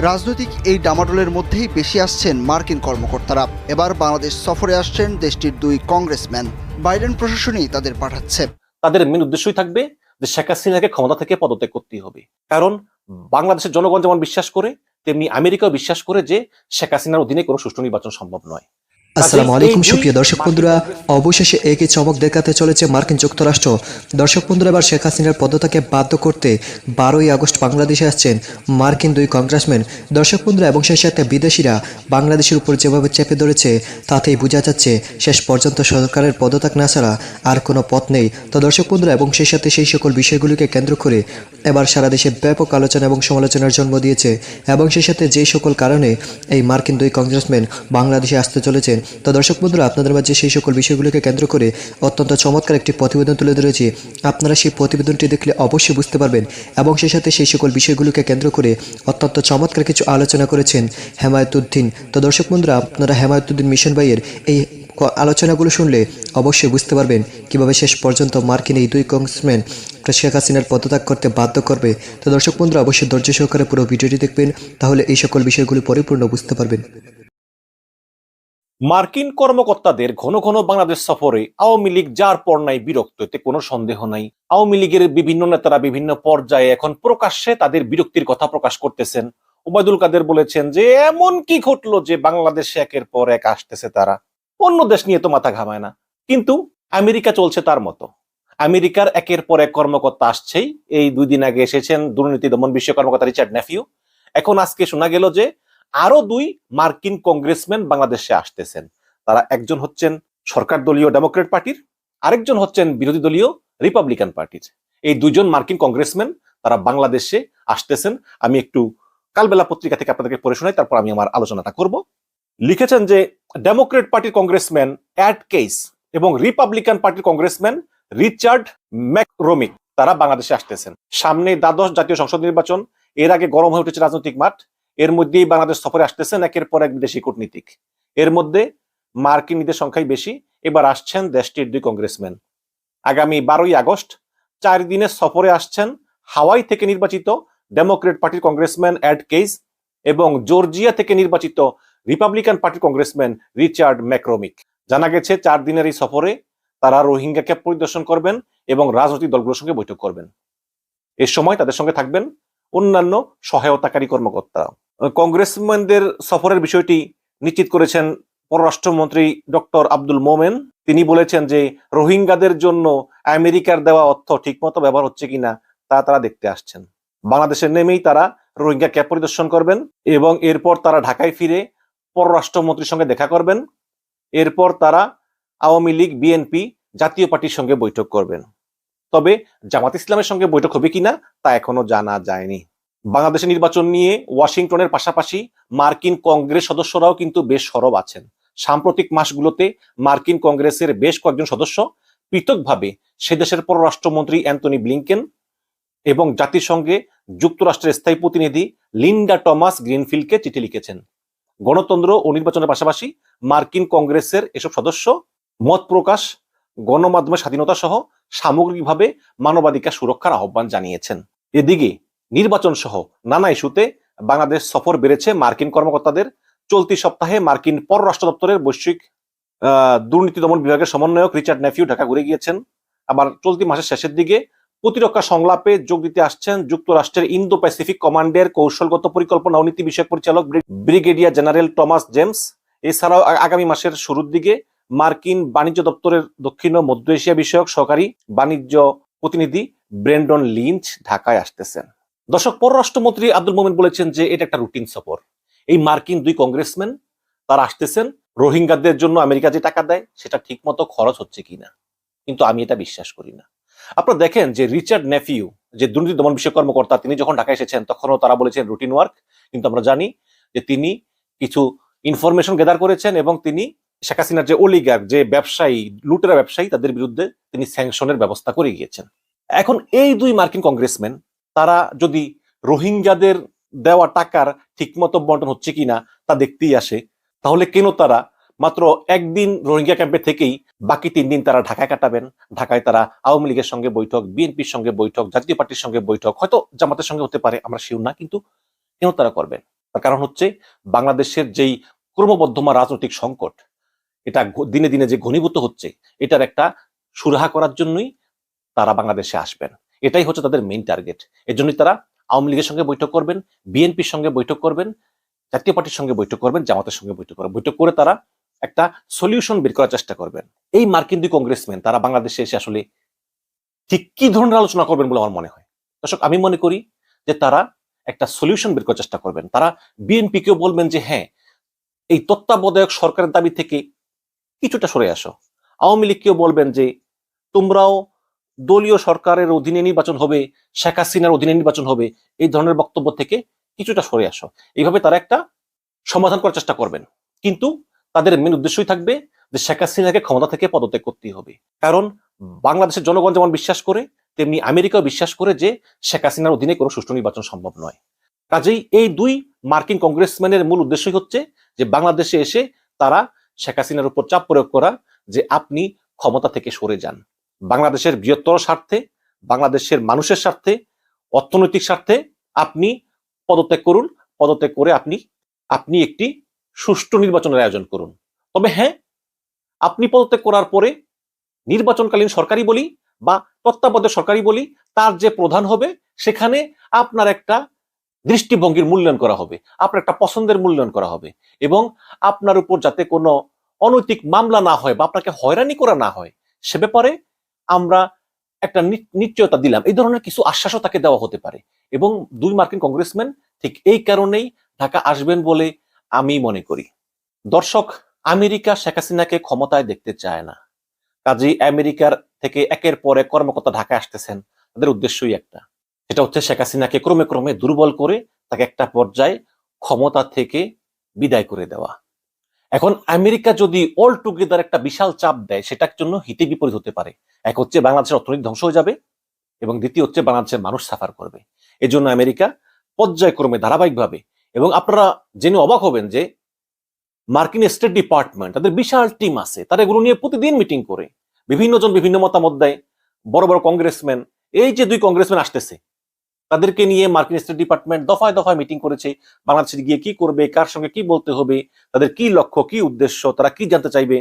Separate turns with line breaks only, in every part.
রাজনৈতিক এই ডামাডোলের মধ্যেই বেশি আসছেন মার্কিন কর্মকর্তারা। এবার বাংলাদেশ সফরে আসছেন দেশটির দুই কংগ্রেসম্যান। বাইডেন প্রশাসনই তাদের পাঠাচ্ছে।
তাদের মেন উদ্দেশ্যই থাকবে যে শেখ হাসিনাকে ক্ষমতা থেকে পদত্যাগ করতেই হবে। কারণ বাংলাদেশের জনগণ যেমন বিশ্বাস করে, তেমনি আমেরিকাও বিশ্বাস করে যে শেখ হাসিনার অধীনে কোনো সুষ্ঠু নির্বাচন সম্ভব নয়।
আসসালামু আলাইকুম সুপ্রিয় দর্শক বন্ধুরা, অবশেষে একই চমক দেখাতে চলেছে মার্কিন যুক্তরাষ্ট্র। দর্শক বন্ধুরা, এবার শেখ হাসিনার পদত্যাগকে বাধ্য করতে 12ই আগস্ট বাংলাদেশে আসছেন মার্কিন দুই কংগ্রেসম্যান। দর্শক বন্ধুরা, এবং সেই সাথে বিদেশিরা বাংলাদেশের উপর যেভাবে চেপে ধরেছে তাতেই বোঝা যাচ্ছে শেষ পর্যন্ত সরকারের পদত্যাগ না ছাড়া আর কোনো পথ নেই। তো দর্শক বন্ধুরা, এবং সেই সাথে সেই সকল বিষয়গুলিকে কেন্দ্র করে এবার সারা দেশে ব্যাপক আলোচনা এবং সমালোচনার জন্ম দিয়েছে। এবং সেই সাথে যেই সকল কারণে এই মার্কিন দুই কংগ্রেসম্যান বাংলাদেশে আসতে চলেছেন। তো দর্শক বন্ধুরা, আপনাদের মাঝে সেই সকল বিষয়গুলোকে কেন্দ্র করে অত্যন্ত চমৎকার একটি প্রতিবেদন তুলে ধরেছি। আপনারা সেই প্রতিবেদনটি দেখলে অবশ্যই বুঝতে পারবেন। এবং সেই সাথে সেই সকল বিষয়গুলোকে কেন্দ্র করে অত্যন্ত চমৎকার কিছু আলোচনা করেছেন হেমায়েতুদ্দিন। তো দর্শক বন্ধুরা, আপনারা হেমায়েতুদ্দিন মিশন ভাইয়ের এই আলোচনাগুলো শুনলে অবশ্যই বুঝতে পারবেন কিভাবে শেষ পর্যন্ত মার্কিন এই দুই কংগ্রেসম্যান শেখ হাসিনার পদত্যাগ করতে বাধ্য করবে। তো দর্শক বন্ধুরা, অবশ্যই ধৈর্য সহকারে পুরো ভিডিওটি দেখবেন, তাহলে এই সকল বিষয়গুলি পরিপূর্ণ বুঝতে পারবেন।
মার্কিন কর্মকর্তাদের ঘন ঘন বাংলাদেশ সফরে আওয়ামী লীগ যার পর নাই বিরক্ত, এতে কোনো সন্দেহ নাই। আওয়ামী লীগের বিভিন্ন নেতারা বিভিন্ন পর্যায়ে এখন প্রকাশ্যে তাদের বিরক্তির কথা প্রকাশ করতেছেন। ওবায়দুল কাদের বলেছেন যে এমন কি ঘটলো যে বাংলাদেশে একের পর এক আসতেছে তারা, অন্য দেশ নিয়ে তো মাথা ঘামায় না। কিন্তু আমেরিকা চলছে তার মতো। আমেরিকার একের পর এক কর্মকর্তা আসছেই। এই 2 দিন আগে এসেছেন দুর্নীতি দমন বিষয়ক কর্মকর্তা রিচার্ড নেফিউ। এখন আজকে শোনা গেল যে আরো 2 মার্কিন কংগ্রেসম্যান বাংলাদেশে আসতেছেন। তারা একজন হচ্ছেন সরকার দলীয় ডেমোক্রেট পার্টির, আরেকজন হচ্ছেন বিরোধী দলীয় রিপাবলিকান পার্টির। এই 2 জন মার্কিন কংগ্রেসম্যান তারা বাংলাদেশে আসতেছেন। আমি একটু কালবেলা পত্রিকা থেকে আপনাদেরকে পড়ে শোনাই, তারপর আমি আমার আলোচনাটা করব। লিখেছেন যে ডেমোক্রেট পার্টির কংগ্রেসম্যান অ্যাড কেস এবং রিপাবলিকান পার্টির কংগ্রেসম্যান রিচার্ড ম্যাকরোমিক তারা বাংলাদেশে আসতেছেন। সামনে দ্বাদশ জাতীয় সংসদ নির্বাচন, এর আগে গরম হয়ে উঠেছে রাজনৈতিক মাঠ। এর মধ্যেই বাংলাদেশ সফরে আসতেছেন একের পর এক বিদেশি কূটনীতিক। এর মধ্যে মার্কিনীদের সংখ্যাই বেশি। এবার আসছেন দেশটির 2 কংগ্রেসম্যান। আগামী 12ই আগস্ট 4 দিনের সফরে আসছেন হাওয়াই থেকে নির্বাচিত ডেমোক্রেট পার্টির কংগ্রেসম্যান অ্যাড কেস এবং জর্জিয়া থেকে নির্বাচিত রিপাবলিকান পার্টির কংগ্রেসম্যান রিচার্ড ম্যাকরোমিক। জানা গেছে 4 দিনের এই সফরে তারা রোহিঙ্গা ক্যাম্প পরিদর্শন করবেন এবং রাজনৈতিক দলগুলোর সঙ্গে বৈঠক করবেন। এ সময় তাদের সঙ্গে থাকবেন অন্যান্য সহায়তাকারী কর্মকর্তা। কংগ্রেসম্যানদের সফরের বিষয়টি নিশ্চিত করেছেন পররাষ্ট্রমন্ত্রী ডক্টর আব্দুল মোমেন। তিনি বলেছেন যে রোহিঙ্গাদের জন্য আমেরিকার দেওয়া অর্থ ঠিকমতো ব্যবহার হচ্ছে কিনা তা তারা দেখতে আসছেন। বাংলাদেশে নেমেই তারা রোহিঙ্গা ক্যাম্প পরিদর্শন করবেন এবং এরপর তারা ঢাকায় ফিরে পররাষ্ট্রমন্ত্রীর সঙ্গে দেখা করবেন। এরপর তারা আওয়ামী লীগ, বিএনপি, জাতীয় পার্টির সঙ্গে বৈঠক করবেন। তবে জামাত ইসলামের সঙ্গে বৈঠক হবে কিনা তা এখনো জানা যায়নি। বাংলাদেশের নির্বাচন নিয়ে ওয়াশিংটনের পাশাপাশি মার্কিন কংগ্রেস সদস্যরাও কিন্তু বেশ সরব আছেন। সাম্প্রতিক মাসগুলোতে মার্কিন কংগ্রেসের বেশ কয়েকজন সদস্য পৃথকভাবে সে দেশের পররাষ্ট্রমন্ত্রী অ্যান্টনি ব্লিংকেন এবং জাতিসংঘে যুক্তরাষ্ট্রের স্থায়ী প্রতিনিধি লিন্ডা টমাস গ্রিনফিল্ডকে চিঠি লিখেছেন। গণতন্ত্র ও নির্বাচনের পাশাপাশি মার্কিন কংগ্রেসের এসব সদস্য মত প্রকাশ, গণমাধ্যমের স্বাধীনতা সহ সামগ্রিকভাবে মানবাধিকার সুরক্ষার আহ্বান জানিয়েছেন। এদিকে নির্বাচন সহ নানা ইস্যুতে বাংলাদেশ সফর বেড়েছে মার্কিন কর্মকর্তাদের। চলতি সপ্তাহে মার্কিন পররাষ্ট্র দপ্তরের বৈশ্বিক দুর্নীতি দমন বিভাগের সমন্বয়ক রিচার্ড নেফিউ ঢাকা ঘুরে গিয়েছেন। আবার চলতি মাসের শেষের দিকে প্রতিরক্ষা সংলাপে যোগ দিতে আসছেন যুক্তরাষ্ট্রের ইন্দো প্যাসিফিক কমান্ডের কৌশলগত পরিকল্পনা ও নীতি বিষয়ক পরিচালক ব্রিগেডিয়ার জেনারেল টমাস জেমস। এছাড়াও আগামী মাসের শুরুর দিকে মার্কিন বাণিজ্য দপ্তরের দক্ষিণ ও মধ্য এশিয়া বিষয়ক সহকারী বাণিজ্য প্রতিনিধি ব্রেন্ডন লিঞ্চ ঢাকায় আসতেছেন। দর্শক, পররাষ্ট্রমন্ত্রী আব্দুল মোমেন বলেছেন যে এটা একটা রুটিন সফর। এই মার্কিন 2 কংগ্রেসম্যান তারা আসতেছেন, রোহিঙ্গাদের জন্য আমেরিকা যে টাকা দেয় সেটা ঠিক মতো খরচ হচ্ছে কিনা, কিন্তু আমি এটা বিশ্বাস করি না। আপনারা দেখেন যে রিচার্ড নেফিউ যে দুর্নীতি দমন বিষয়ক কর্মকর্তা, তিনি যখন ঢাকায় এসেছেন তখনও তারা বলেছেন রুটিন ওয়ার্ক, কিন্তু আমরা জানি যে তিনি কিছু ইনফরমেশন গ্যাদার করেছেন এবং তিনি শেখ হাসিনার যে অলিগার, যে ব্যবসায়ী, লুটেরা ব্যবসায়ী, তাদের বিরুদ্ধে তিনি স্যাংশনের ব্যবস্থা করে গিয়েছেন। এখন এই 2 মার্কিন কংগ্রেসম্যান তারা যদি রোহিঙ্গাদের দেওয়া টাকার ঠিকমতো বন্টন হচ্ছে কিনা তা দেখতেই আসে, তাহলে কেন তারা মাত্র একদিন রোহিঙ্গা ক্যাম্পে থেকেই বাকি 3 দিন তারা ঢাকায় কাটাবেন? ঢাকায় তারা আওয়ামী লীগের সঙ্গে বৈঠক, বিএনপির সঙ্গে বৈঠক, জাতীয় পার্টির সঙ্গে বৈঠক, হয়তো জামাতের সঙ্গে হতে পারে, আমরা শিওর না, কিন্তু কেন তারা করবেন? তার কারণ হচ্ছে বাংলাদেশের যেই ক্রমবর্ধমান রাজনৈতিক সংকট, এটা দিনে দিনে যে ঘনীভূত হচ্ছে, এটার একটা সুরাহা করার জন্যই তারা বাংলাদেশে আসবেন। এটাই হচ্ছে তাদের মেইন টার্গেট। এর জন্যই তারা আওয়ামী লীগের সঙ্গে বৈঠক করবেন, বিএনপির সঙ্গে বৈঠক করবেন, জাতীয় পার্টির সঙ্গে বৈঠক করবেন, জামাতের সঙ্গে বৈঠক করবেন। বৈঠক করে তারা একটা সলিউশন বের করার চেষ্টা করবেন। এই মার্কিন দুই কংগ্রেসম্যান তারা বাংলাদেশে এসে আসলে ঠিক কি ধরনের আলোচনা করবেন বলে আমার মনে হয়। দর্শক, আমি মনে করি যে তারা একটা সলিউশন বের করার চেষ্টা করবেন। তারা বিএনপিকেও বলবেন যে হ্যাঁ, এই তত্ত্বাবধায়ক সরকারের দাবি থেকে কিছুটা সরে আসো। আওয়ামী লীগকেও বলবেন যে তোমরাও দলীয় সরকারের অধীনে নির্বাচন হবে, শেখ হাসিনার অধীনে নির্বাচন হবে, এই ধরনের বক্তব্য থেকে কিছুটা সরে আসো। এইভাবে তারা একটা সমাধান করার চেষ্টা করবেন। কিন্তু তাদের মেন উদ্দেশ্যই থাকবে যে শেখ হাসিনাকে ক্ষমতা থেকে পদত্যাগ করতেই হবে। কারণ বাংলাদেশের জনগণ যেমন বিশ্বাস করে, তেমনি আমেরিকাও বিশ্বাস করে যে শেখ হাসিনার অধীনে কোনো সুষ্ঠু নির্বাচন সম্ভব নয়। কাজেই এই দুই মার্কিন কংগ্রেসম্যানের মূল উদ্দেশ্যই হচ্ছে যে বাংলাদেশে এসে তারা শেখ হাসিনার উপর চাপ প্রয়োগ করা যে আপনি ক্ষমতা থেকে সরে যান। বাংলাদেশের বৃহত্তর স্বার্থে, বাংলাদেশের মানুষের স্বার্থে, অর্থনৈতিক স্বার্থে আপনি পদত্যাগ করুন। পদত্যাগ করে আপনি একটি সুষ্ঠু নির্বাচনের আয়োজন করুন। তবে হ্যাঁ, আপনি পদত্যাগ করার পরে নির্বাচনকালীন সরকারি বলি বা তত্ত্বাবধায়ক সরকারি বলি, তার যে প্রধান হবে সেখানে আপনার একটা দৃষ্টিভঙ্গির মূল্যায়ন করা হবে, আপনার একটা পছন্দের মূল্যায়ন করা হবে, এবং আপনার উপর যাতে কোনো অনৈতিক মামলা না হয় বা আপনাকে হয়রানি করা না হয় সে ব্যাপারে আমরা একটা নিশ্চয়তা দিলাম। এই ধরনের কিছু আশ্বাসও তাকে দেওয়া হতে পারে। এবং দুই মার্কিন কংগ্রেসম্যান ঠিক এই কারণেই ঢাকা আসবেন বলে আমি মনে করি। দর্শক, আমেরিকা শেখ হাসিনাকে ক্ষমতায় দেখতে চায় না। কাজেই আমেরিকার থেকে একের পর এক কর্মকর্তা ঢাকায় আসতেছেন, তাদের উদ্দেশ্যই একটা, সেটা হচ্ছে শেখ হাসিনাকে ক্রমে ক্রমে দুর্বল করে তাকে একটা পর্যায়ে ক্ষমতা থেকে বিদায় করে দেওয়া। এখন আমেরিকা যদি অল টুগেদার একটা বিশাল চাপ দেয়, সেটার জন্য হিতে বিপরীত হতে পারে। এক হচ্ছে বাংলাদেশের অর্থনীতি ধ্বংস হয়ে যাবে, এবং দ্বিতীয় হচ্ছে বাংলাদেশের মানুষ সাফার করবে। এই জন্য আমেরিকা পর্যায়ক্রমে ধারাবাহিকভাবে, এবং আপনারা জেনে অবাক হবেন যে মার্কিন স্টেট ডিপার্টমেন্ট, তাদের বিশাল টিম আছে, তারা এগুলো নিয়ে প্রতিদিন মিটিং করে, বিভিন্ন জন বিভিন্ন মতামত দেয়। বড় বড় কংগ্রেসম্যান, এই যে দুই কংগ্রেসম্যান আসতেছে, তাদেরকে নিয়ে মার্কিন স্টেট ডিপার্টমেন্ট দফায় দফায় মিটিং করেছে, বাংলাদেশে গিয়ে কি করবে, কার সঙ্গে কি বলতে হবে, তাদের কি লক্ষ্য, কি উদ্দেশ্য, তারা কি জানতে চাইবে।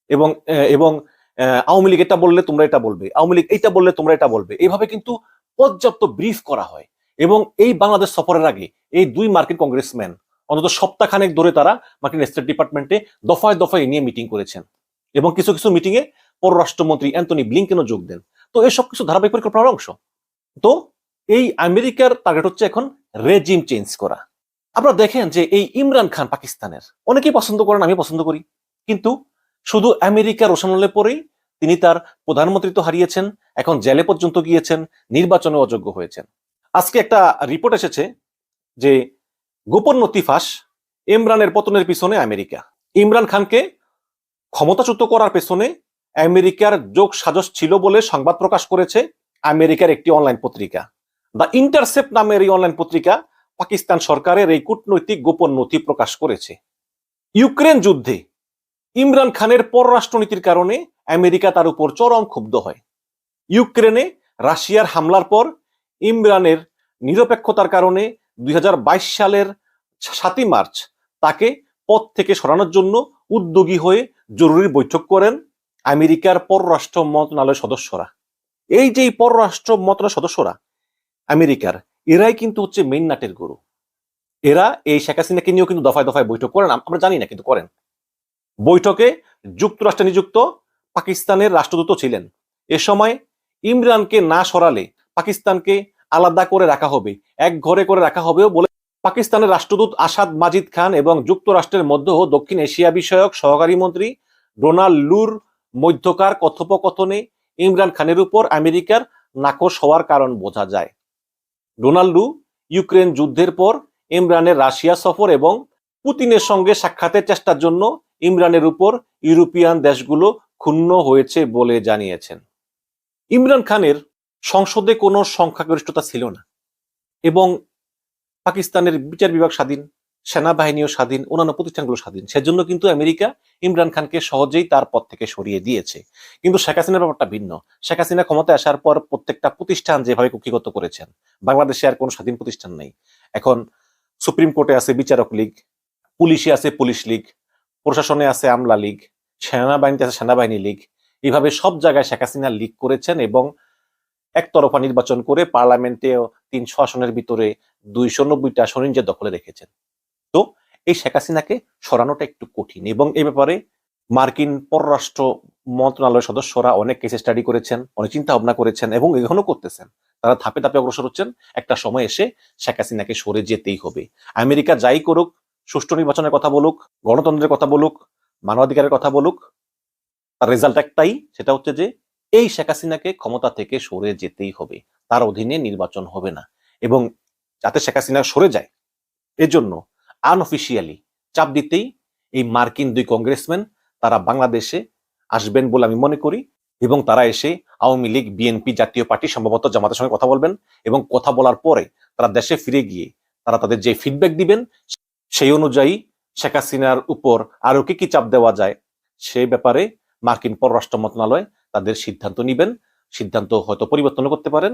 এবং এবং আওয়ামী লীগ এটা বললে তোমরা এটা বলবে, আওয়ামী লীগ এইটা বললে তোমরা এটা বলবে। এইভাবে কিন্তু পর্যাপ্ত ব্রিফ করা হয়। এবং এই বাংলাদেশ সফরের আগে এই দুই মার্কিন কংগ্রেসম্যান অন্তত সপ্তাহখানেক ধরে তারা মার্কিন স্টেট ডিপার্টমেন্টে দফায় দফায় নিয়ে মিটিং করেছেন, এবং কিছু কিছু মিটিং এ পররাষ্ট্রমন্ত্রী অ্যান্টনি ব্লিংকেনও যোগ দেন। তো এসব কিছু ধারাবাহিক পরিকল্পনার অংশ। তো এই আমেরিকার টার্গেট হচ্ছে এখন রেজিম চেঞ্জ করা। আপনারা দেখেন যে এই ইমরান খান পাকিস্তানের, অনেকেই পছন্দ করেন, আমি পছন্দ করি, কিন্তু শুধু আমেরিকার রোশানলে পরেই তিনি তার প্রধানমন্ত্রিত্ব হারিয়েছেন, এখন জেলে পর্যন্ত গিয়েছেন, নির্বাচনে অযোগ্য হয়েছেন। আজকে একটা রিপোর্ট এসেছে যে গোপন নথি ফাঁস, ইমরানের পতনের পিছনে আমেরিকা। ইমরান খানকে ক্ষমতাচ্যুত করার পেছনে আমেরিকার যোগ সাজস ছিল বলে সংবাদ প্রকাশ করেছে আমেরিকার একটি অনলাইন পত্রিকা। দ্য ইন্টারসেপ্ট নামের এই অনলাইন পত্রিকা পাকিস্তান সরকারের এই কূটনৈতিক গোপন নথি প্রকাশ করেছে। ইউক্রেন যুদ্ধে ইমরান খানের পররাষ্ট্রনীতির কারণে আমেরিকা তার উপর চরম ক্ষুব্ধ হয়। ইউক্রেনে রাশিয়ার হামলার পর ইমরানের নিরপেক্ষতার কারণে 2022 সালের 7 মার্চ তাকে পদ থেকে সরানোর জন্য উদ্যোগী হয়ে জরুরি বৈঠক করেন আমেরিকার পররাষ্ট্র মন্ত্রণালয়ের সদস্যরা। এই যে পররাষ্ট্র মন্ত্রণালয়ের সদস্যরা আমেরিকার, এরাই কিন্তু হচ্ছে মেইন নাটের গরু। এরা এই শেখ হাসিনাকে নিয়েও কিন্তু দফায় দফায় বৈঠক করেন, আমরা জানি না কিন্তু করেন। বৈঠকে যুক্তরাষ্ট্রে নিযুক্ত পাকিস্তানের রাষ্ট্রদূত ছিলেন। এ সময় ইমরানকে না সরালে পাকিস্তানকে আলাদা করে রাখা হবে, এক ঘরে করে রাখা হবে বলে পাকিস্তানের রাষ্ট্রদূত আসাদ মাজিদ খান এবং যুক্তরাষ্ট্রের মধ্য ও দক্ষিণ এশিয়া বিষয়ক সহকারী মন্ত্রী ডোনাল্ড লুর মধ্যকার কথোপকথনে ইমরান খানের উপর আমেরিকার নাকশ হওয়ার কারণ বোঝা যায়। ডোনাল্ড লু ইউক্রেন যুদ্ধের পর ইমরানের রাশিয়া সফর এবং পুতিনের সঙ্গে সাক্ষাতের চেষ্টার জন্য ইমরানের উপর ইউরোপিয়ান দেশগুলো ক্ষুণ্ণ হয়েছে বলে জানিয়েছেন। ইমরান খানের সংসদে কোনো সংখ্যাগরিষ্ঠতা ছিল না, এবং পাকিস্তানের বিচার বিভাগ স্বাধীন, সেনাবাহিনীও স্বাধীন, অন্যান্য প্রতিষ্ঠানগুলো স্বাধীন। সেজন্য কিন্তু আমেরিকা ইমরান খানকে সহজেই তার পদ থেকে সরিয়ে দিয়েছে। কিন্তু শেখ হাসিনার ব্যাপারটা ভিন্ন। শেখ হাসিনা ক্ষমতায় আসার পর প্রত্যেকটা প্রতিষ্ঠান যেভাবে কুক্ষিগত করেছেন, বাংলাদেশে আর কোনো স্বাধীন প্রতিষ্ঠান নেই। এখন সুপ্রিম কোর্টে আছে বিচারক লীগ, পুলিশে আছে পুলিশ লীগ, প্রশাসনে আছে আমলা লীগ, সেনাবাহিনীতে আছে সেনাবাহিনী লীগ। এইভাবে সব জায়গায় শেখ হাসিনা লীগ করেছেন এবং একতরফা নির্বাচন করে পার্লামেন্টেও 300 আসনের ভিতরে 290টা আসন নিজের দখলে রেখেছেন। তো এই শেখ হাসিনাকে সরানোটা একটু কঠিন এবং এই ব্যাপারে মার্কিন পররাষ্ট্র মন্ত্রণালয়ের সদস্যরা অনেক কেস স্টাডি করেছেন, অনেক চিন্তা ভাবনা করেছেন এবং এখনো করতেছেন। তারা ধাপে ধাপে অগ্রসর হচ্ছেন। একটা সময় এসে শেখ হাসিনাকে সরে যেতেই হবে। আমেরিকা যাই করুক, সুষ্ঠু নির্বাচনের কথা বলুক, গণতন্ত্রের কথা বলুক, মানবাধিকারের কথা বলুক, তার রেজাল্ট একটাই, সেটা হচ্ছে যে এই শেখ হাসিনাকে ক্ষমতা থেকে সরে যেতেই হবে। তার অধীনে নির্বাচন হবে না। এবং যাতে শেখ হাসিনা সরে যায় এজন্য আনঅফিসিয়ালি চাপ দিতেই এই মার্কিন 2 কংগ্রেসম্যান তারা বাংলাদেশে আসবেন বলে আমি মনে করি এবং তারা এসে আওয়ামী লীগ, বিএনপি, জাতীয় পার্টি, সম্ভবত জামাতের সঙ্গে কথা বলবেন এবং কথা বলার পরে তারা দেশে ফিরে গিয়ে তারা তাদের যে ফিডব্যাক দিবেন সেই অনুযায়ী শেখ হাসিনার উপর আরো কি চাপ দেওয়া যায় সেই ব্যাপারে মার্কিন পররাষ্ট্র মন্ত্রণালয় তাদের সিদ্ধান্ত নেবেন। সিদ্ধান্ত হয়তো পরিবর্তন করতে পারেন।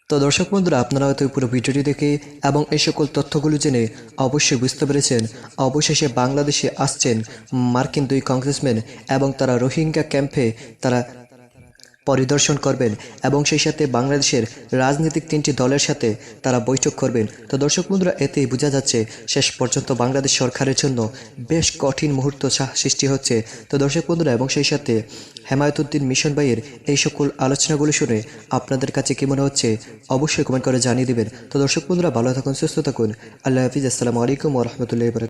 তো দর্শক বন্ধুরা, আপনারা হয়তো পুরো ভিডিওটি দেখে এবং এই সকল তথ্যগুলো জেনে অবশ্যই বুঝতে পেরেছেন অবশেষে বাংলাদেশে আসছেন মার্কিন 2 কংগ্রেসম্যান এবং তারা রোহিঙ্গা ক্যাম্পে তারা পরিদর্শন করবেন এবং সেই সাথে বাংলাদেশের রাজনৈতিক 3টি দলের সাথে তারা বৈঠক করবেন। তো দর্শক বন্ধুরা, এতেই বোঝা যাচ্ছে শেষ পর্যন্ত বাংলাদেশ সরকারের জন্য বেশ কঠিন মুহূর্ত সৃষ্টি হচ্ছে। তো দর্শক বন্ধুরা, এবং সেই সাথে হেমায়েতুদ্দিন মিশন ভাইয়ের এই সকল আলোচনাগুলো শুনে আপনাদের কাছে কি মনে হচ্ছে অবশ্যই কমেন্ট করে জানিয়ে দিবেন। তো দর্শক বন্ধুরা, ভালো থাকুন, সুস্থ থাকুন। আল্লাহ হাফিজ। আসসালামু আলাইকুম ওয়া রাহমাতুল্লাহি ওয়া বারাকাতুহু।